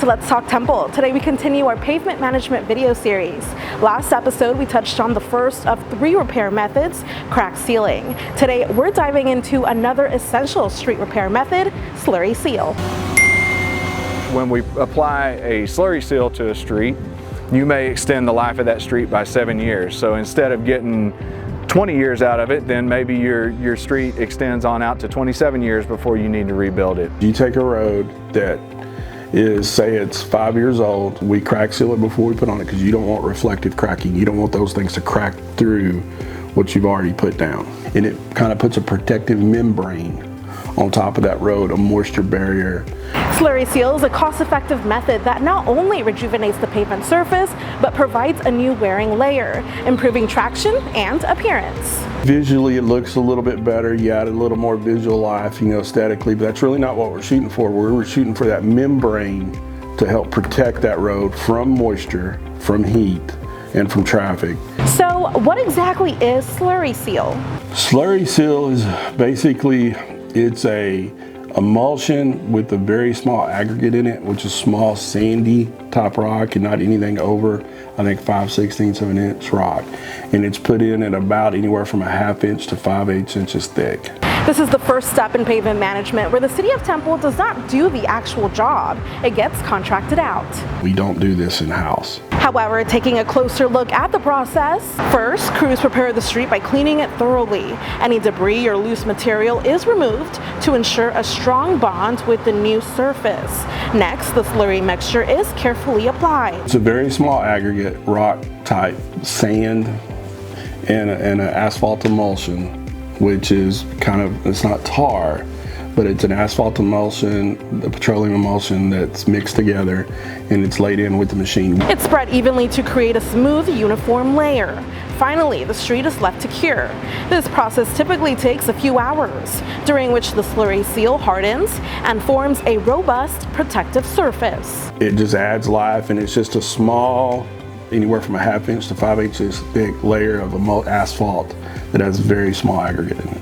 to Let's Talk Temple. Today we continue our pavement management video series. Last episode we touched on the first of 3 repair methods, crack sealing. Today we're diving into another essential street repair method, slurry seal. When we apply a slurry seal to a street, you may extend the life of that street by 7 years. So instead of getting 20 years out of it, then maybe your street extends on out to 27 years before you need to rebuild it. You take a road that is, say it's 5 years old, we crack seal it before we put on it because you don't want reflective cracking. You don't want those things to crack through what you've already put down. And it kind of puts a protective membrane on top of that road, a moisture barrier. Slurry seal is a cost-effective method that not only rejuvenates the pavement surface, but provides a new wearing layer, improving traction and appearance. Visually, it looks a little bit better. You add a little more visual life, aesthetically, but that's really not what we're shooting for. We're shooting for that membrane to help protect that road from moisture, from heat, and from traffic. So what exactly is slurry seal? Slurry seal is basically, it's a emulsion with a very small aggregate in it, which is small sandy type rock and not anything over, I think, 5/16 of an inch rock. And it's put in at about anywhere from a 1/2 inch to 5/8 inches thick. This is the first step in pavement management where the City of Temple does not do the actual job. It gets contracted out. We don't do this in-house. However, taking a closer look at the process, first, crews prepare the street by cleaning it thoroughly. Any debris or loose material is removed to ensure a strong bond with the new surface. Next, the slurry mixture is carefully applied. It's a very small aggregate, rock type sand and an asphalt emulsion, which is kind of, it's not tar, but it's an asphalt emulsion, the petroleum emulsion that's mixed together, and it's laid in with the machine. It's spread evenly to create a smooth, uniform layer. Finally, the street is left to cure. This process typically takes a few hours, during which the slurry seal hardens and forms a robust, protective surface. It just adds life, and it's just a small, anywhere from a 1/2 inch to 5 inches thick layer of asphalt that has very small aggregate in it.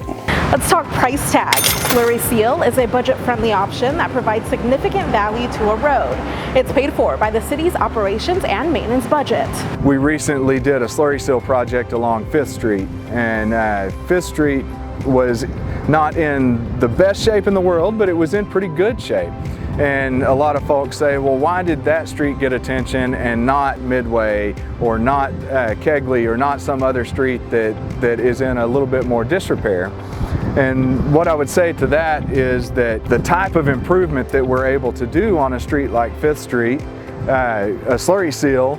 Let's talk price tag. Slurry seal is a budget-friendly option that provides significant value to a road. It's paid for by the city's operations and maintenance budget. We recently did a slurry seal project along 5th Street, and 5th Street was not in the best shape in the world, but it was in pretty good shape. And a lot of folks say, well, why did that street get attention and not Midway or not Kegley or not some other street that is in a little bit more disrepair? And what I would say to that is that the type of improvement that we're able to do on a street like 5th Street, a slurry seal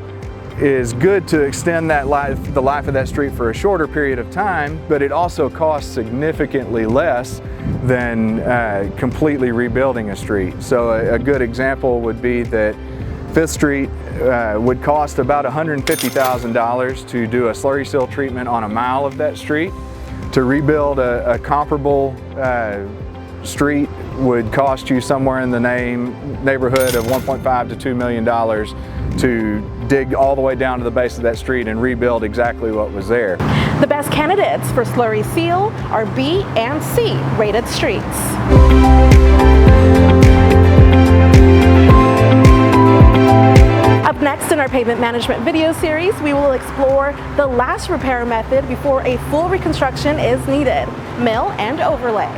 is good to extend the life of that street for a shorter period of time, but it also costs significantly less than completely rebuilding a street. So a good example would be that 5th Street would cost about $150,000 to do a slurry seal treatment on a mile of that street. To rebuild a comparable street would cost you somewhere in the neighborhood of $1.5 to $2 million to dig all the way down to the base of that street and rebuild exactly what was there. The best candidates for slurry seal are B and C rated streets. Up next in our pavement management video series, we will explore the last repair method before a full reconstruction is needed, mill and overlay.